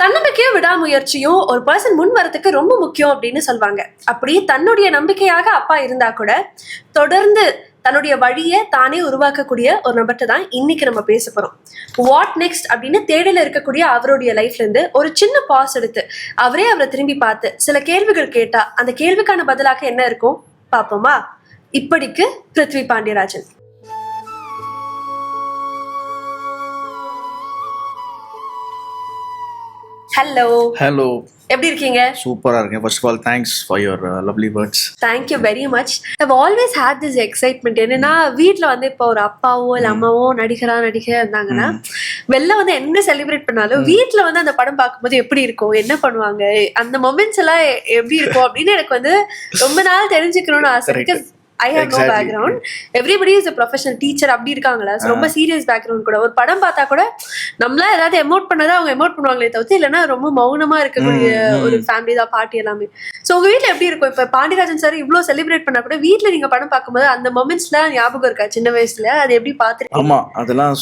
தன்னம்பிக்கையும் விடாமுயற்சியும் ஒரு பர்சன் முன் வரதுக்கு ரொம்ப முக்கியம் அப்படின்னு சொல்லுவாங்க. அப்படி தன்னுடைய நம்பிக்கையாக அப்பா இருந்தா கூட தொடர்ந்து தன்னுடைய வழியை தானே உருவாக்கக்கூடிய ஒரு நபர்கிட்ட தான் இன்னைக்கு நம்ம பேச போறோம். வாட் நெக்ஸ்ட் அப்படின்னு தேடல இருக்கக்கூடிய அவருடைய லைஃப்ல இருந்து ஒரு சின்ன பாஸ் எடுத்து அவரை திரும்பி பார்த்து சில கேள்விகள் கேட்டா அந்த கேள்விக்கான பதிலாக என்ன இருக்கும் பாப்போமா? இப்படிக்கு பிருத்வி பாண்டியராஜன். ஹலோ ஹலோ, எப்படி இருக்கீங்க? சூப்பரா இருக்கேன். First of all thanks for your lovely words. Thank you very much. I've always had this excitement. என்னன்னா வீட்டில் வந்து இப்போ ஒரு அப்பாவோ இல்லை அம்மாவோ நடிகரா இருந்தாங்கன்னா வெளில வந்து என்ன செலிப்ரேட் பண்ணாலும் வீட்டில் வந்து அந்த படம் பார்க்கும்போது எப்படி இருக்கும், என்ன பண்ணுவாங்க, அந்த மொமெண்ட்ஸ் எல்லாம் எப்படி இருக்கும் அப்படின்னு எனக்கு வந்து ரொம்ப நாள் தெரிஞ்சுக்கணும்னு ஆசை இருக்கு. I have no background. Everybody is a professional teacher அப்படி இருக்காங்களா, ரொம்ப சீரியஸ் பேக்ரவுண்ட் கூட. ஒரு படம் பார்த்தா கூட நம்மளா ஏதாவது எமோட் பண்ணதா அவங்க எமோட் பண்ணுவாங்களே தவிர்த்து இல்லைன்னா ரொம்ப மௌனமா இருக்கக்கூடிய ஒரு ஃபேமிலி தான் பாட்டி எல்லாமே. ஸோ உங்க வீட்டில் எப்படி இருக்கும்? இப்போ பாண்டியராஜன் சார் இவ்வளோ செலிப்ரேட் பண்ணா கூட வீட்டில் நீங்க படம் பார்க்கும்போது அந்த மொமெண்ட்ஸ்லாம் ஞாபகம் இருக்கா சின்ன வயசுல? அது எப்படி பார்த்துருக்கீங்க? ஆமா, அதெல்லாம்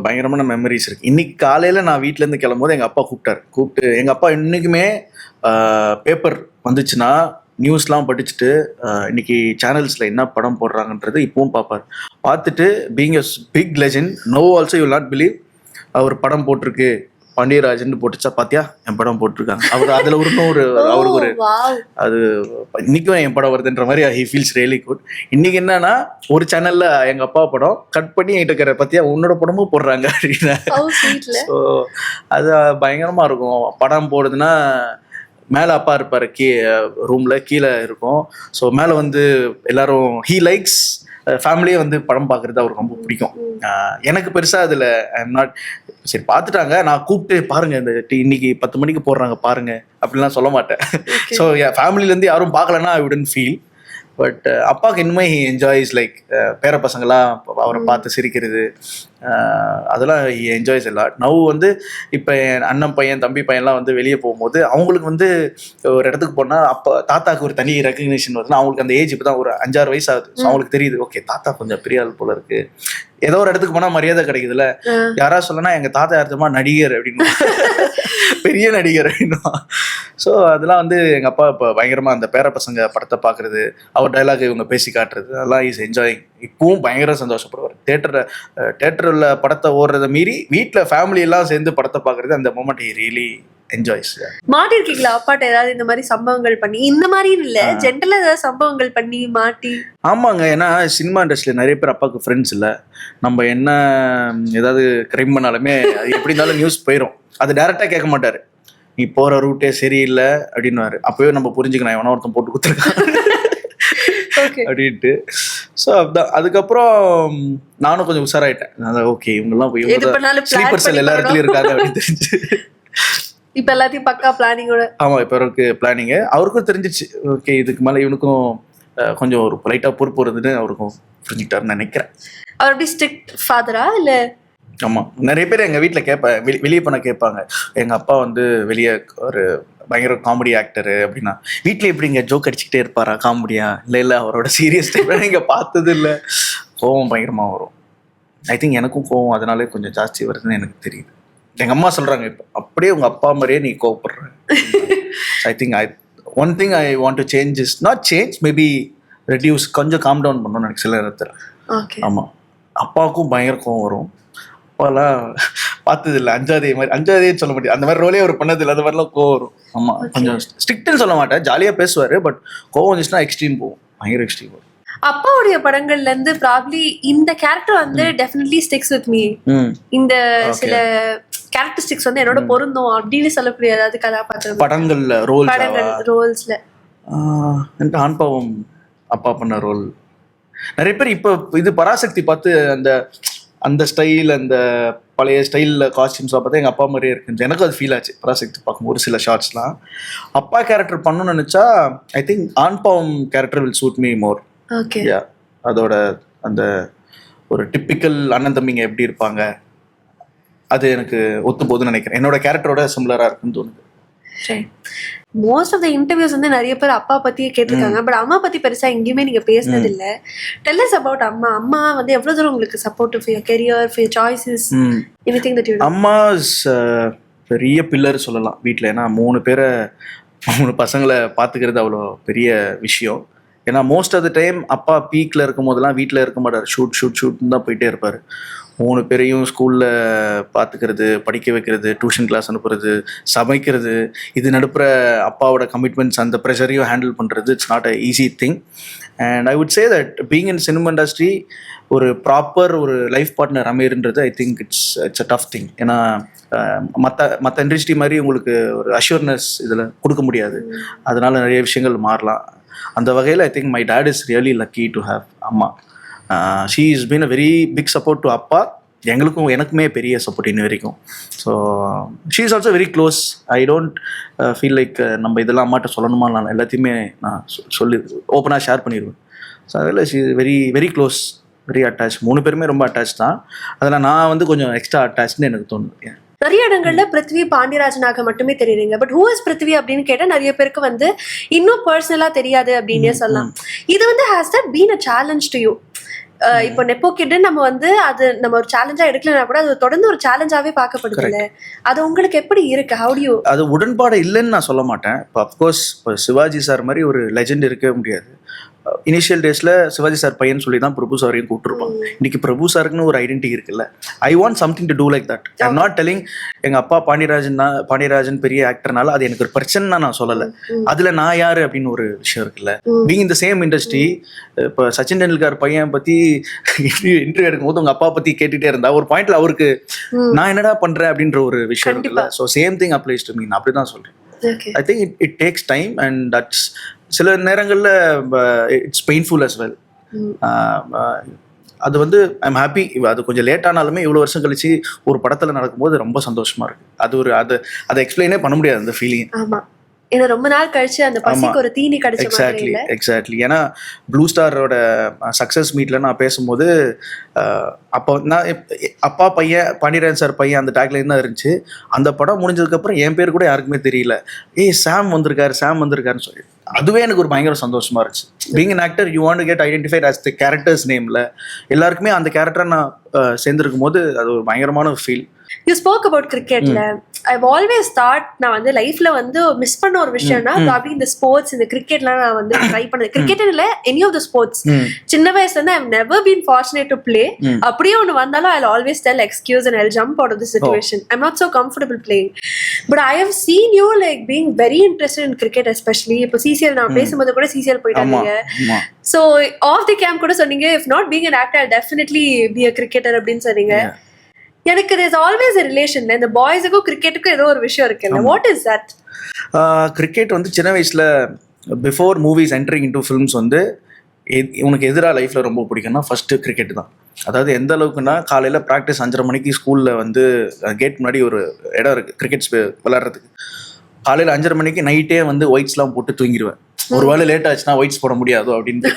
பயங்கரமான மெமரிஸ் இருக்கு. இன்னைக்கு காலையில நான் வீட்டுல இருந்து கிளம்பும்போது எங்க அப்பா கூப்பிட்டு எங்க அப்பா இன்னைக்குமே பேப்பர் வந்துச்சுன்னா நியூஸ்லாம் படிச்சுட்டு இன்னைக்கு சேனல்ஸில் என்ன படம் போடுறாங்கன்றது இப்பவும் பார்ப்பார். பார்த்துட்டு being a big legend no also you not believe, அவர் படம் போட்டிருக்கு பாண்டியராஜன் போட்டுச்சா பாத்தியா என் படம் போட்டிருக்காங்க அவர் அதில் அவருக்கு ஒரு அது இன்னைக்கும் என் படம் வருதுன்ற மாதிரி ஹி ஃபீல்ஸ் ரியலி குட். இன்னைக்கு என்னன்னா ஒரு சேனல்ல எங்க அப்பா படம் கட் பண்ணி இருக்கிற பத்தியா உன்னோட படமும் போடுறாங்க அப்படின்னு. ஸோ அது பயங்கரமா இருக்கும். படம் போடுதுன்னா மேலே அப்பா இருப்பார், ரூமில் கீழே இருக்கும். ஸோ மேலே வந்து எல்லாரும் ஹீ லைக்ஸ் ஃபேமிலியே வந்து படம் பார்க்குறது அவருக்கு ரொம்ப பிடிக்கும். எனக்கு பெருசாக அதில் ஐம் நாட் சரி பார்த்துட்டாங்க நான் கூப்பிட்டு பாருங்கள் இந்த இன்னைக்கு 10 மணிக்கு போடுறாங்க பாருங்கள் அப்படின்லாம் சொல்ல மாட்டேன். ஸோ என் ஃபேமிலியிலேருந்து யாரும் பார்க்கலன்னா ஐ வுடன்ட் ஃபீல். பட் அப்பாவுக்கு இன்னுமே ஹி என்ஜாய்ஸ் லைக் பேர பசங்களாம் அவரை பார்த்து சிரிக்கிறது, அதெல்லாம் ஹி என்ஜாய்ஸ் எல்லாம். நவ் வந்து இப்போ என் அண்ணன் பையன் தம்பி பையன்லாம் வந்து வெளியே போகும்போது அவங்களுக்கு வந்து ஒரு இடத்துக்கு போனால் அப்போ தாத்தாக்கு ஒரு தனி ரெக்கக்னிஷன் வருதுன்னா அவங்களுக்கு அந்த ஏஜ் இப்போ தான் ஒரு 5-6 வயசு ஆகுது. ஸோ அவங்களுக்கு தெரியுது ஓகே தாத்தா கொஞ்சம் பெரிய ஆள் போல இருக்கு. ஏதோ ஒரு இடத்துக்கு போனால் மரியாதை கிடைக்குதுல்ல. யாராவது சொல்லனா எங்கள் தாத்தா யாருமா நடிகர் அப்படின்னு பெரிய நடிகர் அப்படின்னா. ஸோ அதெல்லாம் வந்து எங்கள் அப்பா இப்போ பயங்கரமாக அந்த பேர பசங்க படத்தை பார்க்குறது, அவர் டைலாக் இவங்க பேசி காட்டுறது, அதெல்லாம் இஸ் என்ஜாயிங். இப்பவும் பயங்கர சந்தோஷப்படுவார். தேட்டரில் படத்தை ஓடுறதை மீறி வீட்டில் ஃபேமிலி எல்லாம் சேர்ந்து படத்தை பார்க்குறது அந்த மொமெண்ட் ஹி ரியலி என்ஜாய்ஸ். மாட்டி இருக்கீங்களா அப்பாட்ட ஏதாவது இந்த மாதிரி சம்பவங்கள் பண்ணி? இந்த மாதிரி இல்ல ஜென்ரலா ஏதாவது சம்பவங்கள் பண்ணி மாட்டி? ஆமாங்க, ஏன்னா சினிமா இண்டஸ்ட்ரியில நிறைய பேர் அப்பாவுக்கு ஃப்ரெண்ட்ஸ் இல்லை. நம்ம என்ன ஏதாவது கிரைம் பண்ணாலுமே அது எப்படி இருந்தாலும் நியூஸ் போயிடும். அது டைரக்டா கேட்க மாட்டாரு, நீ போற ரூட்டே சரியில்லை அப்படின்னுவாரு. அப்பவே நம்ம புரிஞ்சுக்கணும் எவனா ஒருத்தன் போட்டு கொடுத்துருக்கான் அப்படின்ட்டு. ஸோ அதுதான். அதுக்கப்புறம் நானும் கொஞ்சம் உஷாராயிட்டேன். ஓகே இவங்கெல்லாம் ஸ்லீப்பர் செல் எல்லா இடத்துலயும் இருக்காங்க அப்படின்னு தெரிஞ்சு இப்ப எல்லாத்தையும் பக்கா பிளானிங்கோட. ஆமா, இப்ப அவருக்கு பிளானிங் அவருக்கும் தெரிஞ்சிச்சு. ஓகே இதுக்கு மேல இவனுக்கும் கொஞ்சம் ஒரு லைட்டா பொறுப்பு வருதுன்னு அவருக்கும் புரிஞ்சுக்கிட்டாருன்னு நினைக்கிறேன். அவர் எப்படி ஸ்ட்ரிக்ட் ஃபாதரா இல்ல? ஆமா, நிறைய பேர் எங்க வீட்டுல வெளியே பண்ண கேட்பாங்க, எங்க அப்பா வந்து வெளியே ஒரு பயங்கர காமெடி ஆக்டரு அப்படின்னா வீட்டுல எப்படி இங்க ஜோக் அடிச்சுக்கிட்டே இருப்பாரா காமெடியா? இல்ல அவரோட சீரியஸ் டைப்ல நீங்க பார்த்தது இல்லை. கோவம் பயங்கரமா வரும். ஐ திங்க் எனக்கும் கோவம் அதனாலே கொஞ்சம் ஜாஸ்தி வருதுன்னு எனக்கு தெரியுது. எங்க அம்மா சொல்றாங்க இப்போ அப்படியே உங்க அப்பா மாதிரியே நீ கோவப்படுற. I think one thing I want to change is not change, maybe reduce, கொஞ்சம் காம் டவுன் பண்ணணும்னு எனக்கு சில நேரத்தில். ஆமா, அப்பாவுக்கும் பயங்கர கோவம் வரும். அப்பாலாம் பார்த்தது இல்லை, அஞ்சாதே சொல்ல முடியாது, அந்த மாதிரி ரோலே அவர் பண்ணது இல்லை, அந்த மாதிரிலாம் கோவம் வரும். ஆமா, கொஞ்சம் ஸ்ட்ரிக்ட்னு சொல்ல மாட்டேன், ஜாலியா பேசுவாரு. பட் கோவம் வந்துச்சுன்னா எக்ஸ்ட்ரீம் போகும், பயங்கர எக்ஸ்ட்ரீம் வரும். அப்பாவுடைய படங்கள்ல இருந்து ப்ராப்ளி இந்த கேரக்டர் வந்து டெஃபினெட்லி ஸ்டிக்ஸ் வித் மீ, இந்த சில கேரக்டரிஸ்டிக்ஸ் வந்து என்னோட பொருந்தும் அப்படின்னு சொல்லக்கூடிய ஏதாவது கதாபாத்திரம் படங்கள்ல ரோல்ஸ்ல? எனக்கு ஆண்பாவம் அப்பா பண்ண ரோல் நிறைய பேர் இப்போ இது பராசக்தி பார்த்து அந்த ஸ்டைல், அந்த பழைய ஸ்டைலில் காஸ்டியூம்ஸ்லாம் பார்த்தா எங்கள் அப்பா மாதிரியே இருக்குன்னு எனக்கு அது ஃபீல் ஆச்சு. பராசக்தி பார்க்கும் ஒரு சில ஷார்ட்ஸ்லாம் அப்பா கேரக்டர் பண்ணணும்னு நினச்சா I think Aan Paavam character will suit me more. அதோட அந்த ஒரு டிப்பிக்கல் அண்ணன் தம்பிங்க எப்படி இருப்பாங்க அது எனக்கு ஒத்து போகுதுன்னு நினைக்கிறேன். என்னோட கேரக்டரோட சிமிலரா இருக்குன்னு தோணுது. மோஸ்ட் ஆஃப் த இன்டர்வியூஸ் வந்து நிறைய பேர் அப்பா பத்தியே கேட்டிருக்காங்க. பட் அம்மா பத்தி பெருசா எங்கேயுமே நீங்க பேசினது இல்ல. டெல் அஸ் அபவுட் அம்மா. அம்மா வந்து எவ்வளவு தூரம் உங்களுக்கு supportive for your career, for your choices, anything that you to? அம்மா இஸ் பெரிய பில்லர் சொல்லலாம் வீட்டில். ஏன்னா 3 பசங்களை பார்த்துக்கிறது அவ்வளோ பெரிய விஷயம். ஏன்னா மோஸ்ட் ஆஃப் த டைம் அப்பா பீக்கில் இருக்கும் போதெல்லாம் வீட்டில் இருக்க மாட்டார், ஷூட்னு தான் போயிட்டே இருப்பார். 3 பேரையும் ஸ்கூலில் பார்த்துக்கிறது, படிக்க வைக்கிறது, டியூஷன் கிளாஸ் அனுப்புறது, சமைக்கிறது, இது நடுப்புற அப்பாவோட கமிட்மெண்ட்ஸ், அந்த ப்ரெஷரையும் ஹேண்டில் பண்ணுறது, it's not a easy thing. And I would say that being in cinema industry ஒரு ப்ராப்பர் ஒரு லைஃப் பார்ட்னர் அமையன்றது I think it's a tough thing. ஏன்னா மற்ற இண்டஸ்ட்ரி மாதிரி உங்களுக்கு ஒரு அஷ்யூர்னஸ் இதில் கொடுக்க முடியாது. அதனால நிறைய விஷயங்கள் மாறலாம். அந்த வகையில் I think my dad is really lucky to have அம்மா. She is been a very big support to அப்பா. எனக்குமே பெரிய சப்போர்ட் இன்ன வரைக்கும். So she is also very close. I don't feel like நம்ம இதெல்லாம் அம்மாட்ட சொல்லணுமா, நான் எல்லாத்தையுமே நான் சொல்லி ஓப்பனாக ஷேர் பண்ணிடுவேன். ஸோ அதில் she is very very close, very attach. 3 பேருமே ரொம்ப அட்டாச் தான். அதில் நான் கொஞ்சம் எக்ஸ்ட்ரா அட்டாச்னு எனக்கு தோணுது. நிறைய இடங்கள்ல பிருத்வி பாண்டியராஜனாக மட்டுமே தெரியுறீங்க. பட் ஹூ இஸ் பிருத்வி அப்படின்னு கேட்டா நிறைய பேருக்கு இன்னும் பர்சனலா தெரியாது அப்படின்னே சொல்லலாம். இது has that been a challenge to you? இப்போ நெப்போ கிட் நம்ம அது நம்ம ஒரு சேலஞ்சா எடுக்கலனா கூட அது தொடர்ந்து ஒரு சேலஞ்சாவே பார்க்கப்படுது இல்ல? அது உங்களுக்கு எப்படி இருக்கு? How do you? அது உடன்பாடு இல்லைன்னு நான் சொல்ல மாட்டேன். இப்போ அஃப்கோர்ஸ் சிவாஜி சார் மாதிரி ஒரு லெஜெண்ட் இருக்கவே முடியாது. இனிஷியல் டேஸில் சிவாஜி சார் பையன் சொல்லி தான் பிரபு சாரையும் கூப்பிட்டுருப்பாங்க. இன்னைக்கு பிரபு சாருக்குன்னு ஒரு ஐடென்டிட்டி இருக்குல்ல. I want something to do like that. I am not telling எங்கள் அப்பா பாண்டியராஜன் பெரிய ஆக்டர்னால அது எனக்கு ஒரு பிரச்சனை நான் சொல்லலை. அதில் நான் யார் அப்படின்னு ஒரு விஷயம் இருக்குல்ல. பீங் இந்த சேம் இண்டஸ்ட்ரி. இப்போ சச்சின் டெண்டுல்கர் பையன் பற்றி இன்டர்வியூ எடுக்கும்போது உங்கள் அப்பா பற்றி கேட்டுகிட்டே இருந்தா ஒரு பாயிண்ட்ல அவருக்கு நான் என்னடா பண்ணுறேன் அப்படின்ற ஒரு விஷயம் இருக்குல்ல. So same thing applies to me. நான் அப்படி தான் சொல்கிறேன். I think it takes time and that's சில நேரங்களில் இட்ஸ் பெயின்ஃபுல் அஸ் வெல். அது ஐம் ஹாப்பி. அது கொஞ்சம் லேட் ஆனாலுமே இவ்வளோ வருஷம் கழிச்சு ஒரு படத்தில் நடக்கும்போது ரொம்ப சந்தோஷமா இருக்கு. அதை எக்ஸ்பிளைனே பண்ண முடியாது அந்த ஃபீலிங். ஆமா, ஏன்னா ரொம்ப நாள் கழிச்சு அந்த பசிக்கு ஒரு தீனி கிடைச்ச மாதிரி இல்ல? எக்ஸாக்ட்லி. ஏன்னா ப்ளூ ஸ்டாரோட சக்ஸஸ் மீட்ல நான் பேசும்போது அப்போ நான் அப்பா பையன் பாண்டியராஜன் சார் பையன் அந்த டேக்லைன் தான் இருந்துச்சு. அந்த படம் முடிஞ்சதுக்கப்புறம் என் பேர் கூட யாருக்குமே தெரியல. சாம் வந்திருக்காருன்னு சொல்லி அதுவே எனக்கு ஒரு பயங்கர சந்தோஷமா இருந்துச்சு. Being an actor you want to get identified as the character's nameல எல்லாருக்குமே அந்த கேரக்டரை நான் சேர்ந்துருக்கும் போது அது ஒரு பயங்கரமான ஃபீல். யூ ஸ்போக் அபவுட் கிரிக்கெட்ல. ஐவ் ஆல்வேஸ் தாட் நான் லைஃப்ல மிஸ் பண்ண ஒரு விஷயம்னா அப்படி இந்த ஸ்போர்ட்ஸ், இந்த கிரிக்கெட்லாம் நான் ட்ரை பண்ணது. கிரிக்கெட் இல்ல, எனி ஆஃப் த ஸ்போர்ட்ஸ். சின்ன வயசுல இருந்து I've never been fortunate to play. அப்படியே ஒன்று வந்தாலும் I always tell excuse and I jump out of the situation. I am not so comfortable playing. But I have seen you like being very interested in cricket. Especially இப்போ CCL நான் பேசும்போது கூட CCL போயிட்டாங்க. So of the camp கூட சொன்னீங்க if not being an actor I'll definitely be a cricketer அப்படின்னு சொன்னீங்க. எனக்கு there's always a relation. இந்த பாய்ஸுக்கும் கிரிக்கெட்டுக்கும் ஏதோ ஒரு விஷயம் இருக்குல்ல. What is that? கிரிக்கெட் சின்ன வயசுல before movies entering into films உனக்கு எதிராக லைஃப்ல ரொம்ப பிடிக்கும்னா ஃபர்ஸ்ட் கிரிக்கெட் தான். அதாவது எந்த அளவுக்குன்னா காலையில ப்ராக்டிஸ் 5:30 மணிக்கு ஸ்கூல்ல கேட் முன்னாடி ஒரு இடம் இருக்கு கிரிக்கெட் விளையாடுறதுக்கு. காலையில 5:30 மணிக்கு நைட்டே ஒயிட்ஸ்லாம் போட்டு தூங்கிடுவேன். ஒரு வேளை லேட் ஆச்சுன்னா ஒயிட்ஸ் போட முடியாது அப்படின்னு.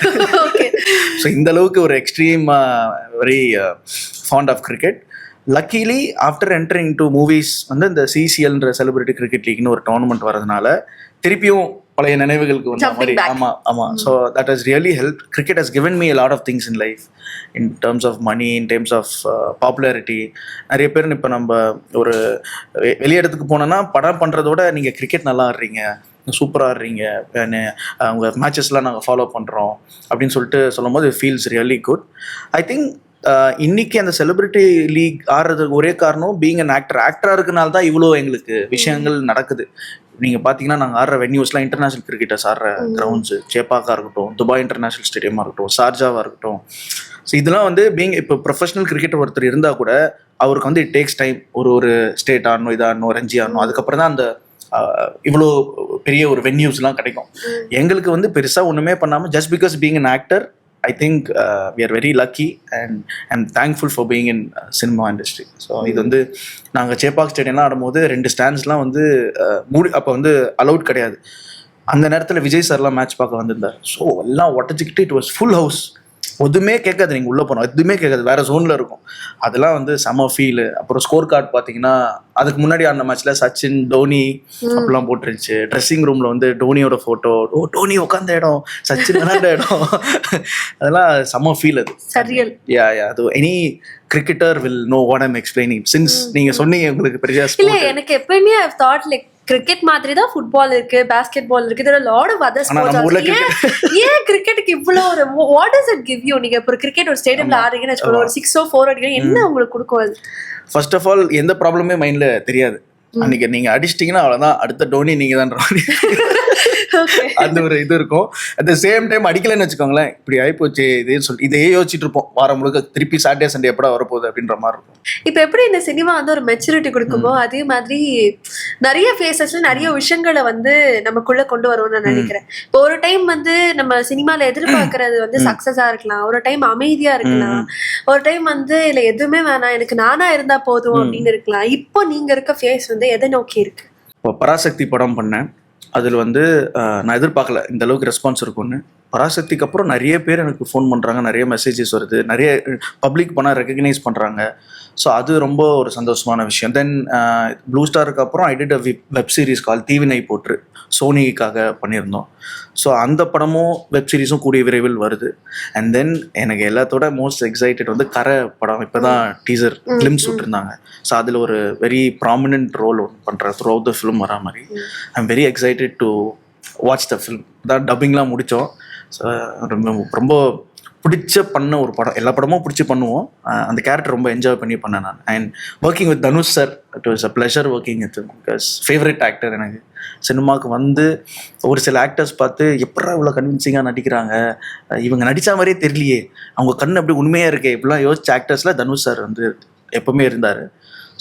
ஸோ இந்த அளவுக்கு ஒரு extreme very fond of cricket. Luckily after entering to movies இந்த சிசிஎல்ன்ற செலிபிரிட்டி கிரிக்கெட் லீக்னு ஒரு டோர்னமெண்ட் வரதுனால திருப்பியும் பழைய நினைவுகளுக்கு மாதிரி. ஆமாம். So that has really help. Cricket has given me a lot of things in life in terms of money, in terms of popularity. நிறைய பேர் இப்போ நம்ம ஒரு வெளியிடத்துக்கு போனோன்னா படம் பண்ணுறதோட நீங்கள் கிரிக்கெட் நல்லா ஆடுறீங்க, சூப்பராக ஆடுறீங்க, உங்கள் மேட்சஸ்லாம் நாங்கள் ஃபாலோ பண்ணுறோம் அப்படின்னு சொல்லும் போது feels really good. I think இன்னைக்கு அந்த செலிபிரிட்டி லீக் ஆடுறதுக்கு ஒரே காரணம் பீங் an ஆக்டராக இருக்கனால தான் இவ்வளோ எங்களுக்கு விஷயங்கள் நடக்குது. நீங்கள் பார்த்தீங்கன்னா நாங்கள் ஆடுற வென்யூஸ்லாம் இன்டர்நேஷ்னல் கிரிக்கெட்டர்ஸ் ஆடுற கிரவுண்ட்ஸு, சேப்பாக்காக இருக்கட்டும், துபாய் இன்டர்நேஷ்னல் ஸ்டேடியமாக இருக்கட்டும், ஷார்ஜாவாக இருக்கட்டும். ஸோ இதெல்லாம் பீங் இப்போ ப்ரொஃபஷனல் கிரிக்கெட்டர் ஒருத்தர் இருந்தால் கூட அவருக்கு இட் டேக்ஸ் டைம். ஒரு ஸ்டேட் ஆடணும், இதாடணும், ரஞ்சி ஆடணும், அதுக்கப்புறம் தான் அந்த இவ்வளோ பெரிய ஒரு வென்யூஸ்லாம் கிடைக்கும். எங்களுக்கு பெருசாக ஒன்றுமே பண்ணாமல் just because being an actor I think we are very lucky and I'm thankful for being in cinema industry. So இது நாங்கள் சேப்பாக் ஸ்டேடியம்லாம் ஆடும்போது 2 ஸ்டாண்ட்ஸ்லாம் அப்போ அலவுட் கிடையாது. அந்த நேரத்தில் விஜய் சார்லாம் மேட்ச் பார்க்க வந்திருந்தார். ஸோ எல்லாம் ஒட்டச்சிக்கிட்டு இட் வாஸ் ஃபுல் ஹவுஸ். எதுவுமே கேட்காது, நீங்கள் உள்ளே போனோம் எதுவுமே கேட்காது, வேற ஜோனில் இருக்கும். அதெல்லாம் வந்து செம ஃபீல். அப்புறம் ஸ்கோர் கார்டு பார்த்தீங்கன்னா அதுக்கு முன்னாடி ஆன மேட்ச்ல சச்சின் தோனி அப்படிலாம் போட்டுருந்துச்சு. ட்ரெஸ்ஸிங் ரூமில் வந்து டோனியோட ஃபோட்டோ, ஓ டோனி உட்காந்த இடம், சச்சின் விளையாண்ட இடம், அதெல்லாம் செம ஃபீல் அது. சரியல். யா அது any cricketer will know what I'm explaining. Since நீங்கள் சொன்னீங்க உங்களுக்கு பெரிய இல்ல, எனக்கு எப்பயுமே ஐ தாட் லைக் கிரிக்கெட் மாதிரி தான் ஃபுட்பால் இருக்கு, பாஸ்கெட் பால் இருக்கு, there are a lot of other sports. ஏன் கிரிக்கெட்டுக்கு இவ்வளோ ஒரு what does it give you? நீங்க இப்போ கிரிக்கெட் ஒரு ஸ்டேடியம்ல ஆடுறீங்கன்னு வச்சுக்கோங்க, ஒரு 6 or 4 அடிக்கிறீங்க, என்ன உங்களுக்கு கொடுக்கும் அது? ஃபர்ஸ்ட் ஆஃப் ஆல் எந்த ப்ராப்ளமே மைண்ட்ல தெரியாது. அன்னைக்கு நீங்க அடிச்சிட்டீங்கன்னா அவ்வளவுதான், அடுத்த டோனி நீங்க தான். அந்த ஒரு இது இருக்கும். அட் த சேம் டைம் அடிக்கலன்னு வச்சுக்கோங்களேன், இப்படி ஆயிப்போச்சு இதே சொல்லி இதே யோசிச்சுட்டு இருப்போம் வாரம் முழுக்க, திருப்பி சாட்டர்டே சண்டே எப்படா வரப்போகுது அப்படின்ற மாதிரி இருக்கும். இப்போ எப்படி இந்த சினிமா வந்து ஒரு மெச்சூரிட்டி கொடுக்குமோ அதே மாதிரி நிறைய ஃபேஸஸ்ல நிறைய விஷயங்களை வந்து நமக்குள்ள கொண்டு வரும்னு நான் நினைக்கிறேன். இப்போ ஒரு டைம் வந்து நம்ம சினிமால எதிர்பார்க்கறது வந்து சக்சஸா இருக்கலாம், ஒரு டைம் அமைதியா இருக்கலாம், ஒரு டைம் வந்து இல்ல எதுவுமே வேணாம் எனக்கு நானா இருந்தா போதும் அப்படின்னு இருக்கலாம். இப்போ நீங்க இருக்க ஃபேஸ் வந்து எதை நோக்கி இருக்கு? இப்போ பராசக்தி படம் பண்ணேன். அதில் வந்து நான் எதிர்பார்க்கல இந்த அளவுக்கு ரெஸ்பான்ஸ் இருக்கும்னு. பராசக்திக்கு அப்புறம் நிறைய பேர் எனக்கு ஃபோன் பண்ணுறாங்க, நிறைய மெசேஜஸ் வருது, நிறைய பப்ளிக் பண்ணால் ரெக்கக்னைஸ் பண்ணுறாங்க. ஸோ அது ரொம்ப ஒரு சந்தோஷமான விஷயம். தென் ப்ளூ ஸ்டாருக்கு அப்புறம் I did a web series call Theevinai Potru, சோனிக்காக பண்ணியிருந்தோம். ஸோ அந்த படமும் வெப் சீரிஸும் கூடிய விரைவில் வருது. அண்ட் தென் எனக்கு எல்லாத்தோட மோஸ்ட் எக்ஸைட்டட் வந்து கரை படம். இப்போ தான் டீசர் ஃபிலிம்ஸ் விட்டுருந்தாங்க. ஸோ அதில் ஒரு வெரி ப்ராமினென்ட் ரோல் ஒன்று பண்ணுறேன் த்ரூ அவுட் த ஃபிலிம் வரா மாதிரி. I am very excited to watch the film. தான் டப்பிங்லாம் முடித்தோம். ஸோ ரொம்ப பிடிச்ச பண்ண ஒரு படம். எல்லா படமும் பிடிச்சி பண்ணுவோம். அந்த கேரக்டர் ரொம்ப என்ஜாய் பண்ணி பண்ணேன் நான். And working with Dhanush sir, it was a pleasure working with because favourite actor எனக்கு. சினிமாவுக்கு வந்து ஒரு சில ஆக்டர்ஸ் பார்த்து எப்படா இவ்வளோ கன்வின்சிங்காக நடிக்கிறாங்க, இவங்க நடித்த மாதிரியே தெரியலையே, அவங்க கண் அப்படி உண்மையாக இருக்கே, இப்படிலாம் யோசிச்ச ஆக்டர்ஸில் தனுஷ் சார் வந்து எப்போவுமே இருந்தார்.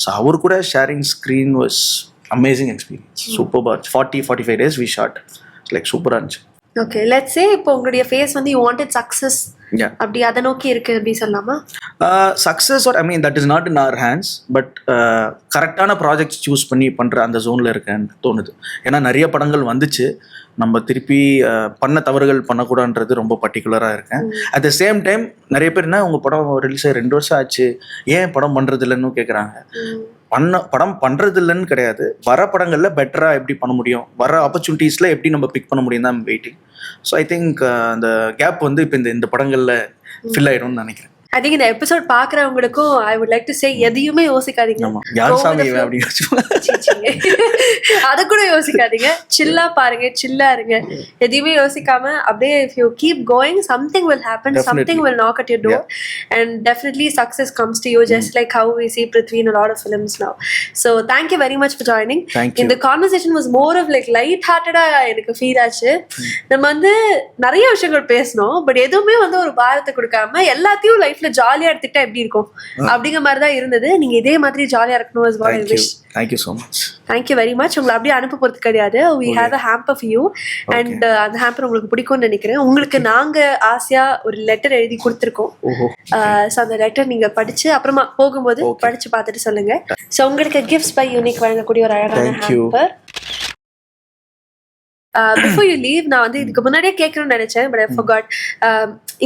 ஸோ அவர் கூட sharing screen was amazing experience. Super. 40-45 days we shot. Like சூப்பராக இருந்துச்சு. ஓகே, லெட்ஸ் சே இப்போ உங்களுடைய ஃபேஸ் வந்து யூ வாண்டட் சக்ஸஸ், அப்படி அதை நோக்கி இருக்கு அப்படி சொல்லலாமா? Success I mean that is not in our hands. But கரெக்டான ப்ராஜெக்ட்ஸ் சூஸ் பண்ணி பண்ணுற அந்த ஜோனில் இருக்கேன்னு தோணுது. ஏன்னா நிறைய படங்கள் வந்துச்சு, நம்ம திருப்பி பண்ண தவறுகள் பண்ணக்கூடாதுன்றது ரொம்ப பர்டிகுலராக இருக்கேன். அட் த சேம் டைம் நிறைய பேர் என்ன உங்கள் படம் ரிலீஸ் 2 வருஷம் ஆச்சு, ஏன் படம் பண்ணுறது இல்லைன்னு கேட்குறாங்க. படம் பண்ணுறது இல்லைன்னு கிடையாது, வர படங்களில் பெட்டராக எப்படி பண்ண முடியும், வர ஆப்பர்ச்சுனிட்டிஸில் எப்படி நம்ம பிக் பண்ண முடியும் தான் வெயிட்டிங். ஸோ ஐ திங்க் அந்த கேப் வந்து இப்போ இந்த படங்களில் ஃபில் ஆகிடும்னு நினைக்கிறேன். ஐ திங்க் இந்த எபிசோட் பார்க்குறவங்களுக்கும் I would like to say எதையுமே யோசிக்காதீங்க. அதை கூட யோசிக்காதீங்க, சில்லா பாருங்க, சில்லா இருங்க, எதையுமே யோசிக்காம அப்படியே if you keep going something will happen, something will knock at your door and definitely success comes to you just like how we see Prithvi in a lot of films now. So thank you very much for joining. In the conversation was more of like light hearted. எனக்கு feel ஆச்சு. நம்ம வந்து நிறைய விஷயங்கள் பேசணும், but எதுவுமே வந்து ஒரு பாரத்தை கொடுக்காம எல்லாத்தையும் லைஃப்ல ஜாலியா எடுத்துட்டா எப்படி இருக்கும் அப்படிங்கிற மாதிரி தான் இருந்தது. நீங்க இதே மாதிரி ஜாலியா இருக்கணும் as what I wish. Thank you so much. Thank you very much. உங்களை அப்படியே அனுப்ப போறது கிடையாது. We have a hamper for you and அந்த hamper உங்களுக்கு பிடிக்கும்னு நினைக்கிறேன். உங்களுக்கு நாங்க ஆசையா ஒரு லெட்டர் எழுதி கொடுத்துருக்கோம். ஸோ அந்த லெட்டர் நீங்க படிச்சு அப்புறமா போகும்போது படிச்சு பார்த்துட்டு சொல்லுங்க. ஸோ உங்களுக்கு கிஃப்ட்ஸ் பை யூனிக் வழங்கக்கூடிய ஒரு அழகான ஹேம்பர். பிஃபோர் யூ லீவ், நான் வந்து இதுக்கு முன்னாடியே கேட்கணும்னு நினைச்சேன், பட் ஐ forgot.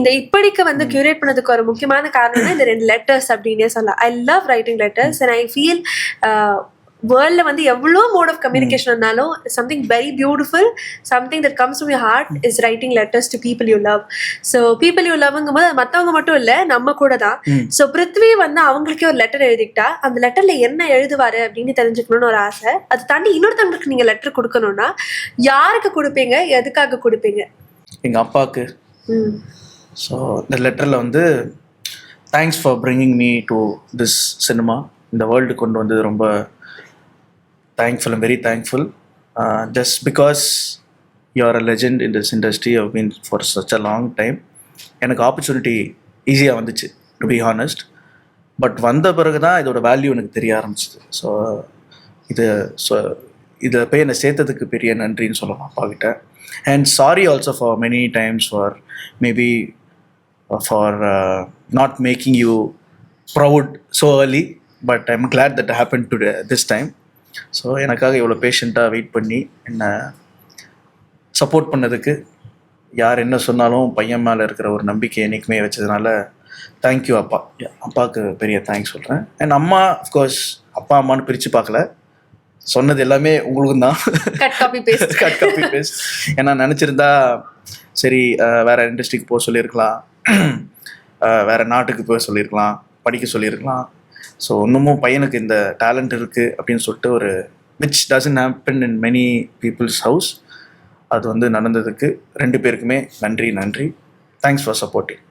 இந்த இப்படிக்கு வந்து கியூரேட் பண்ணதுக்கு ஒரு முக்கியமான காரணம் இந்த 2 லெட்டர்ஸ் அப்படின்னே சொல்லலாம். I love writing letters and I feel வேர்ல்ட்ல வந்து எவ்வளோ மோட் ஆஃப் கம்யூனிகேஷன் இருந்தாலும் something very beautiful, something that comes from your heart is writing letters to people you love. So people you லவ்ங்கும் போது மற்றவங்க மட்டும் இல்லை, நம்ம கூட தான். ஸோ பிருத்வி வந்து அவங்களுக்கே ஒரு லெட்டர் எழுதிக்கிட்டா அந்த லெட்டர்ல என்ன எழுதுவாரு அப்படின்னு தெரிஞ்சுக்கணும்னு ஒரு ஆசை. அதை தாண்டி இன்னொருத்தவங்களுக்கு நீங்க லெட்டர் கொடுக்கணும்னா யாருக்கு கொடுப்பீங்க, எதுக்காக கொடுப்பீங்க? எங்க அப்பாவுக்கு. ஸோ இந்த லெட்டரில் வந்து thanks for bringing me to this cinema, இந்த வேர்ல்டு கொண்டு வந்தது ரொம்ப thankful. I'm very thankful. Just because you are a legend in this industry, I've been for such a long time. எனக்கு ஆப்பர்ச்சுனிட்டி ஈஸியாக வந்துச்சு, டு பி ஹானஸ்ட். பட் வந்த பிறகு தான் இதோட வேல்யூ எனக்கு தெரிய ஆரம்பிச்சிது. ஸோ இதை போய் என்னை சேர்த்ததுக்கு பெரிய நன்றின்னு சொல்லலாம் அப்பாக்கிட்ட. And sorry also for many times for maybe for not making you proud so early, but I am glad that happen to this time. So எனக்காக இவ்வளோ பேஷண்ட்டாக வெயிட் பண்ணி என்னை சப்போர்ட் பண்ணதுக்கு யார் என்ன சொன்னாலும் பையன் மேலே இருக்கிற ஒரு நம்பிக்கை என்றைக்குமே வச்சதுனால தேங்க்யூ அப்பா. அப்பாவுக்கு பெரிய தேங்க்ஸ் சொல்கிறேன். அண்ட் அம்மா அஃப்கோர்ஸ் அப்பா அம்மானு பிரித்து பார்க்கல, சொன்னது எல்லாமே உங்களுக்கும் தான். Cut copy paste. Cut copy paste. ஏன்னா நினச்சிருந்தா சரி வேற இண்டஸ்ட்ரிக்கு போக சொல்லியிருக்கலாம், வேற நாட்டுக்கு போக சொல்லியிருக்கலாம், படிக்க சொல்லியிருக்கலாம். ஸோ இன்னமும் பையனுக்கு இந்த டேலண்ட் இருக்குது அப்படின்னு சொல்லிட்டு ஒரு which doesn't happen in many people's house. அது வந்து நடந்ததுக்கு 2 பேருக்குமே நன்றி. Thanks for supporting.